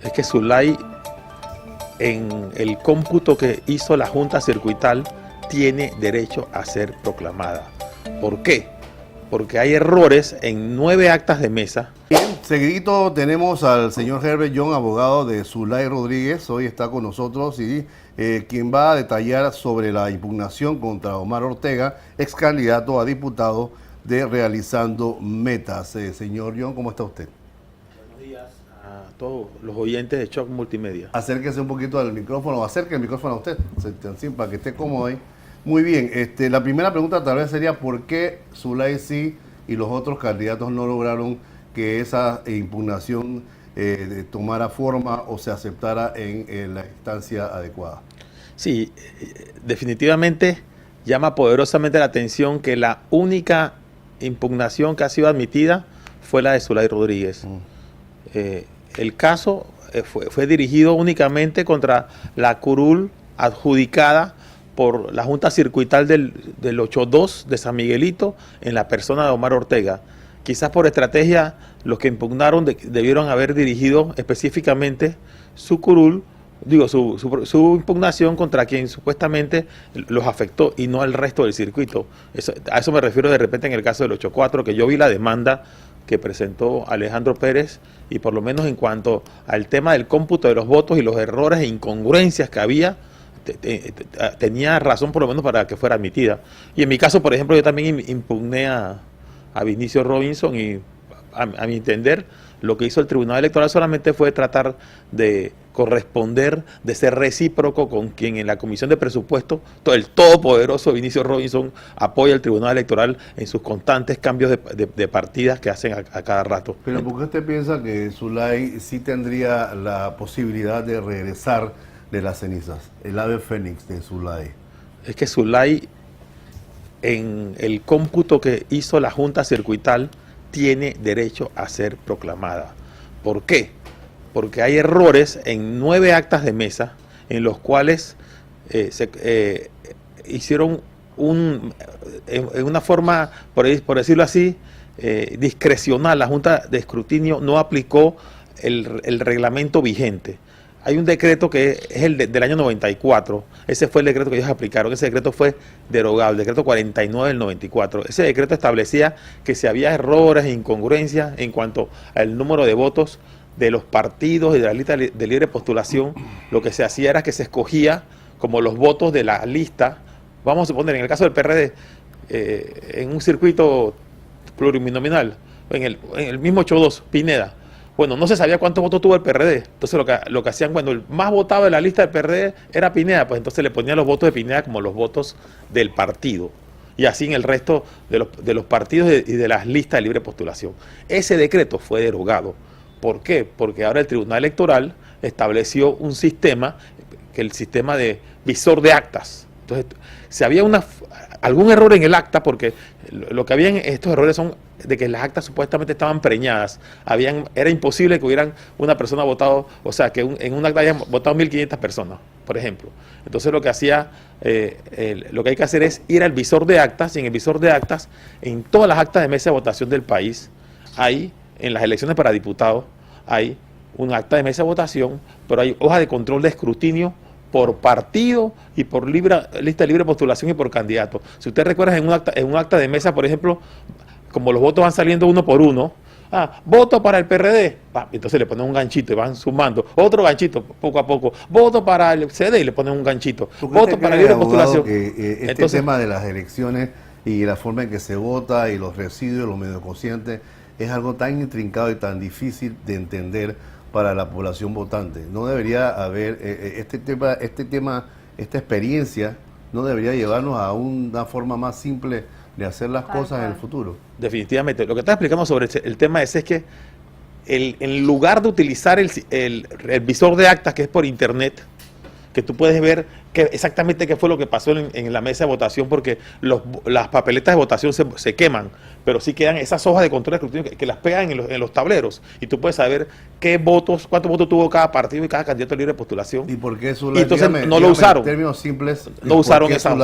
Es que Zulay, en el cómputo que hizo la Junta Circuital, tiene derecho a ser proclamada. ¿Por qué? Porque hay errores en 9 actas de mesa. Bien, seguidito tenemos al señor Herbert Young, abogado de Zulay Rodríguez. Hoy está con nosotros y quien va a detallar sobre la impugnación contra Omar Ortega, ex candidato a diputado de Realizando Metas. Señor Young, ¿cómo está usted? Buenos días a todos los oyentes de Shock Multimedia. Acérquese un poquito al micrófono, acerque el micrófono a usted, así, para que esté cómodo ahí. Muy bien, la primera pregunta tal vez sería ¿por qué Zulay sí y los otros candidatos no lograron que esa impugnación tomara forma o se aceptara en la instancia adecuada? Sí, definitivamente llama poderosamente la atención que la única impugnación que ha sido admitida fue la de Zulay Rodríguez. El caso fue dirigido únicamente contra la curul adjudicada por la Junta Circuital del 8-2 de San Miguelito en la persona de Omar Ortega. Quizás por estrategia los que impugnaron debieron haber dirigido específicamente su curul, su impugnación contra quien supuestamente los afectó y no al resto del circuito. A eso me refiero de repente en el caso del 8-4, que yo vi la demanda que presentó Alejandro Pérez y por lo menos en cuanto al tema del cómputo de los votos y los errores e incongruencias que había, tenía razón por lo menos para que fuera admitida. Y en mi caso, por ejemplo, yo también impugné a Vinicio Robinson y a mi entender lo que hizo el Tribunal Electoral solamente fue tratar de corresponder, de ser recíproco con quien en la Comisión de Presupuesto, el todopoderoso Vinicio Robinson, apoya al Tribunal Electoral en sus constantes cambios de partidas que hacen a cada rato. Pero ¿por qué usted piensa que Zulay sí tendría la posibilidad de regresar de las cenizas, el ave fénix de Zulay? Es que Zulay, en el cómputo que hizo la Junta Circuital, tiene derecho a ser proclamada. ¿Por qué? Porque hay errores en 9 actas de mesa en los cuales hicieron en una forma, por decirlo así, discrecional. La Junta de Escrutinio no aplicó el reglamento vigente. Hay un decreto que es el del año 94, ese fue el decreto que ellos aplicaron, ese decreto fue derogado, el decreto 49 del 94. Ese decreto establecía que si había errores e incongruencias en cuanto al número de votos de los partidos y de la lista de libre postulación, lo que se hacía era que se escogía como los votos de la lista, vamos a suponer en el caso del PRD, en un circuito plurinominal, en el mismo 8-2, Pineda. Bueno, no se sabía cuántos votos tuvo el PRD. Entonces lo que hacían cuando el más votado de la lista del PRD era Pineda, pues entonces le ponían los votos de Pineda como los votos del partido. Y así en el resto de los partidos y de las listas de libre postulación. Ese decreto fue derogado. ¿Por qué? Porque ahora el Tribunal Electoral estableció un sistema, que el sistema de visor de actas. Entonces, si había algún error en el acta, porque lo que había en estos errores son de que las actas supuestamente estaban preñadas, era imposible que hubieran una persona votado, o sea, que en un acta hayan votado 1.500 personas, por ejemplo. Entonces lo que lo que hay que hacer es ir al visor de actas, y en el visor de actas, en todas las actas de mesa de votación del país, hay, en las elecciones para diputados, hay un acta de mesa de votación, pero hay hoja de control de escrutinio por partido y por lista de libre postulación y por candidato. Si usted recuerda en un acta de mesa, por ejemplo, como los votos van saliendo uno por uno, voto para el PRD, entonces le ponen un ganchito y van sumando, otro ganchito poco a poco, voto para el CD y le ponen un ganchito, voto para libre postulación. Entonces, tema de las elecciones y la forma en que se vota y los residuos, los medios conscientes, es algo tan intrincado y tan difícil de entender para la población votante. No debería haber esta experiencia no debería llevarnos a una forma más simple de hacer las cosas en el futuro. Definitivamente. Lo que está explicando sobre el tema es que en lugar de utilizar el visor de actas, que es por internet, que tú puedes ver exactamente qué fue lo que pasó en la mesa de votación, porque las papeletas de votación se queman, pero sí quedan esas hojas de control de escrutinio que las pegan en los tableros, y tú puedes saber cuántos votos tuvo cada partido y cada candidato libre de postulación. ¿Y por qué eso? Y entonces no lo usaron. En términos simples, no usaron esa.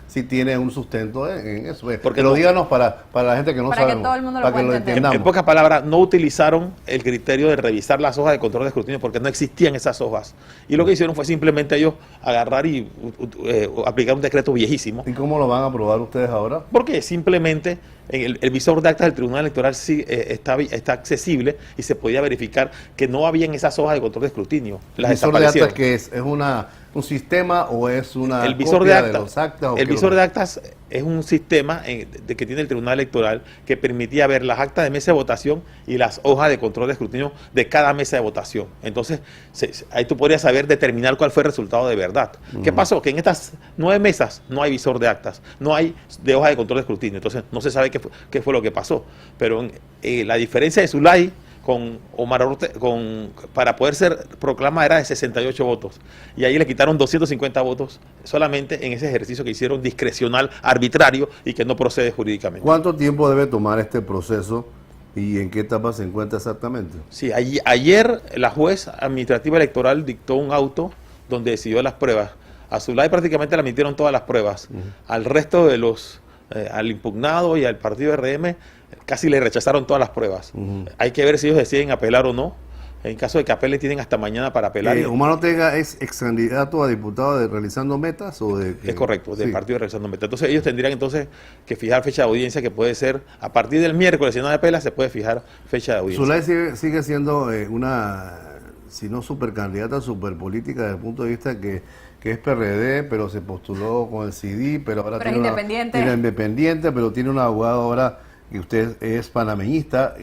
Sí tiene un sustento en eso. Porque pero díganos para la gente que no sabe. Para que todo el mundo lo pueda entender. En pocas palabras, no utilizaron el criterio de revisar las hojas de control de escrutinio porque no existían esas hojas. Y lo que hicieron fue simplemente ellos agarrar y aplicar un decreto viejísimo. ¿Y cómo lo van a aprobar ustedes ahora? Porque simplemente el visor de actas del Tribunal Electoral sí está accesible y se podía verificar que no habían esas hojas de control de escrutinio. ¿El visor de actas qué es? ¿Es un sistema o es una el visor copia de actas, de los actas? El visor de actas es un sistema que tiene el Tribunal Electoral que permitía ver las actas de mesa de votación y las hojas de control de escrutinio de cada mesa de votación. Entonces, ahí tú podrías saber determinar cuál fue el resultado de verdad. ¿Qué pasó? Que en estas 9 mesas no hay visor de actas, no hay de hoja de control de escrutinio. Entonces, no se sabe qué fue lo que pasó. Pero la diferencia de Zulay con Omar Ortega, para poder ser proclamada era de 68 votos. Y ahí le quitaron 250 votos solamente en ese ejercicio que hicieron discrecional, arbitrario y que no procede jurídicamente. ¿Cuánto tiempo debe tomar este proceso y en qué etapa se encuentra exactamente? Sí, ayer la juez administrativa electoral dictó un auto donde decidió las pruebas. A Zulay prácticamente le admitieron todas las pruebas. Al resto de al impugnado y al partido RM casi le rechazaron todas las pruebas. Hay que ver si ellos deciden apelar o no. En caso de que apelen, tienen hasta mañana para apelar. ¿Omar Ortega es ex candidato a diputado de Realizando Metas? Es correcto, del partido de Realizando Metas. Entonces ellos tendrían que fijar fecha de audiencia, que puede ser a partir del miércoles, si no apela, se puede fijar fecha de audiencia. Zulay sigue siendo una, si no supercandidata, superpolítica desde el punto de vista que es PRD, pero se postuló con el CD, pero ahora tiene independiente, pero tiene un abogado ahora, y usted es panameñista.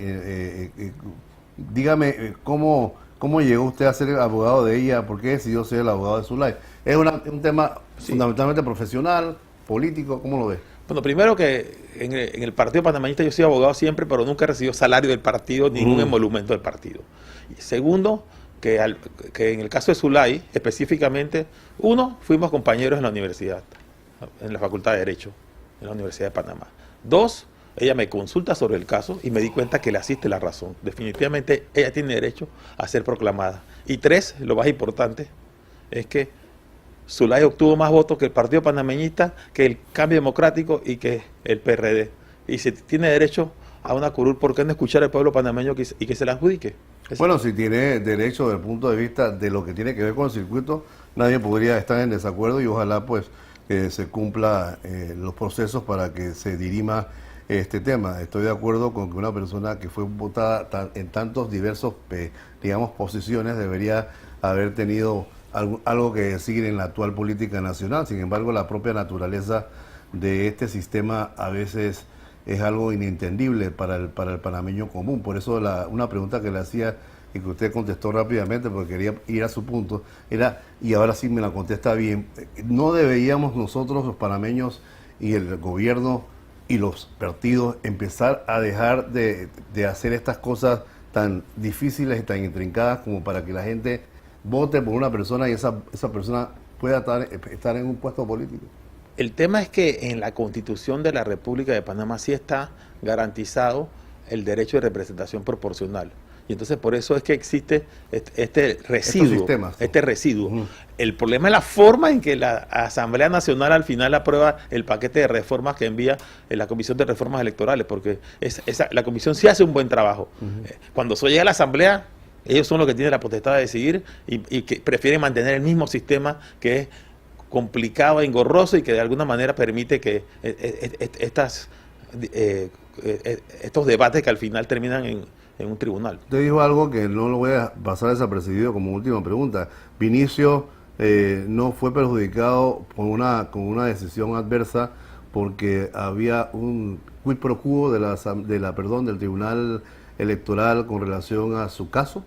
Dígame, ¿cómo llegó usted a ser abogado de ella? ¿Por qué decidió ser el abogado de Zulay? ¿Es un tema fundamentalmente profesional, político? ¿Cómo lo ve? Bueno, primero que en el partido panameñista yo soy abogado siempre, pero nunca he recibido salario del partido, ningún emolumento del partido. Y segundo, que en el caso de Zulay, específicamente, fuimos compañeros en la universidad, en la Facultad de Derecho, en la Universidad de Panamá. 2, ella me consulta sobre el caso y me di cuenta que le asiste la razón. Definitivamente ella tiene derecho a ser proclamada. Y 3, lo más importante, es que Zulay obtuvo más votos que el Partido Panameñista, que el Cambio Democrático y que el PRD. Y si tiene derecho a una curul, ¿por qué no escuchar al pueblo panameño y que se la adjudique? Bueno, si tiene derecho desde el punto de vista de lo que tiene que ver con el circuito, nadie podría estar en desacuerdo y ojalá pues se cumpla los procesos para que se dirima este tema. Estoy de acuerdo con que una persona que fue votada en tantos diversos, digamos, posiciones debería haber tenido algo que decir en la actual política nacional. Sin embargo, la propia naturaleza de este sistema a veces es algo inentendible para el panameño común. Por eso una pregunta que le hacía y que usted contestó rápidamente porque quería ir a su punto era, y ahora sí me la contesta bien, ¿no deberíamos nosotros los panameños y el gobierno y los partidos empezar a dejar de hacer estas cosas tan difíciles y tan intrincadas como para que la gente vote por una persona y esa persona pueda estar en un puesto político? El tema es que en la Constitución de la República de Panamá sí está garantizado el derecho de representación proporcional. Y entonces por eso es que existe este residuo. El problema es la forma en que la Asamblea Nacional al final aprueba el paquete de reformas que envía la Comisión de Reformas Electorales, porque la Comisión sí hace un buen trabajo. Cuando eso llega a la Asamblea, ellos son los que tienen la potestad de decidir y que prefieren mantener el mismo sistema que es complicado, engorroso y que de alguna manera permite que estos debates que al final terminan en un tribunal. Usted dijo algo que no lo voy a pasar desapercibido como última pregunta. Vinicio no fue perjudicado con una decisión adversa porque había un quid pro quo del Tribunal Electoral con relación a su caso.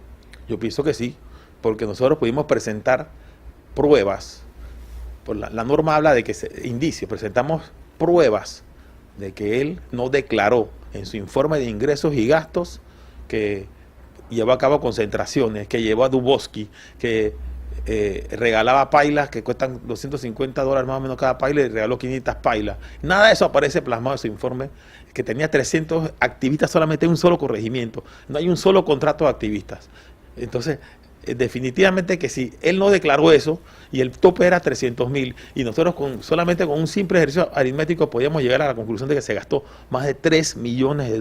Yo pienso que sí, porque nosotros pudimos presentar pruebas. La norma habla de que indicios, presentamos pruebas de que él no declaró en su informe de ingresos y gastos que llevó a cabo concentraciones, que llevó a Duboski, que regalaba pailas que cuestan $250 más o menos cada paila y regaló 500 pailas. Nada de eso aparece plasmado en su informe, que tenía 300 activistas solamente en un solo corregimiento. No hay un solo contrato de activistas. Entonces, definitivamente que si él no declaró eso y el tope era 300.000 y nosotros solamente con un simple ejercicio aritmético podíamos llegar a la conclusión de que se gastó más de $3 millones,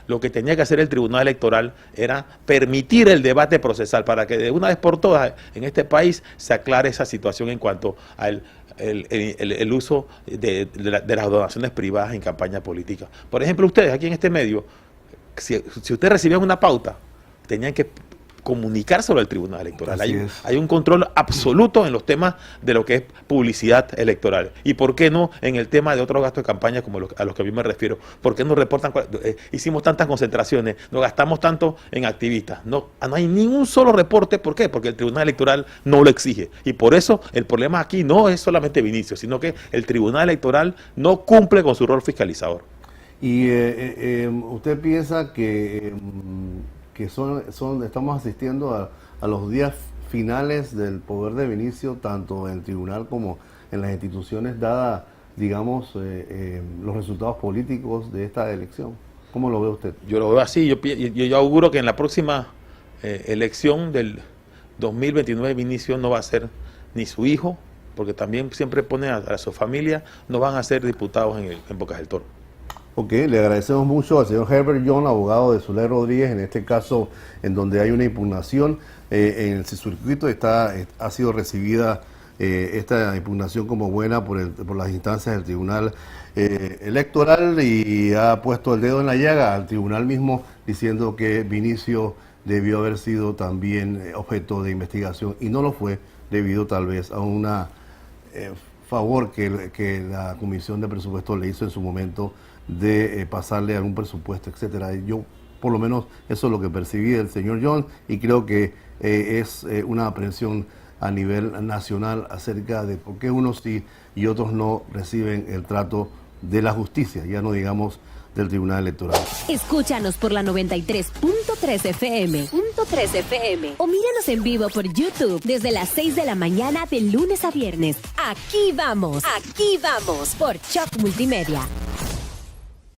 lo que tenía que hacer el Tribunal Electoral era permitir el debate procesal para que de una vez por todas en este país se aclare esa situación en cuanto al el uso de las donaciones privadas en campaña política. Por ejemplo, ustedes aquí en este medio, si ustedes recibían una pauta, tenían que comunicárselo al Tribunal Electoral. Hay un control absoluto en los temas de lo que es publicidad electoral. ¿Y por qué no en el tema de otros gastos de campaña como a los que a mí me refiero? ¿Por qué no reportan? Hicimos tantas concentraciones, nos gastamos tanto en activistas. No hay ningún solo reporte. ¿Por qué? Porque el Tribunal Electoral no lo exige. Y por eso el problema aquí no es solamente Vinicio, sino que el Tribunal Electoral no cumple con su rol fiscalizador. ¿Y usted piensa que estamos asistiendo a los días finales del poder de Vinicio, tanto en el tribunal como en las instituciones, dada, digamos, los resultados políticos de esta elección? ¿Cómo lo ve usted? Yo lo veo así. Yo auguro que en la próxima elección del 2029 Vinicio no va a ser ni su hijo, porque también siempre pone a su familia, no van a ser diputados en Bocas del Toro. Ok, le agradecemos mucho al señor Herbert John, abogado de Zulay Rodríguez, en este caso en donde hay una impugnación en el circuito. Ha sido recibida esta impugnación como buena por las instancias del Tribunal Electoral, y ha puesto el dedo en la llaga al tribunal mismo diciendo que Vinicio debió haber sido también objeto de investigación y no lo fue, debido tal vez a una favor que la Comisión de Presupuestos le hizo en su momento de pasarle algún presupuesto, etcétera. Yo, por lo menos, eso es lo que percibí del señor John, y creo que es una aprehensión a nivel nacional acerca de por qué unos sí y otros no reciben el trato de la justicia, ya no digamos del Tribunal Electoral. Escúchanos por la 93.3 FM, o míranos en vivo por YouTube desde las 6 de la mañana de lunes a viernes. Aquí vamos, por Choc Multimedia.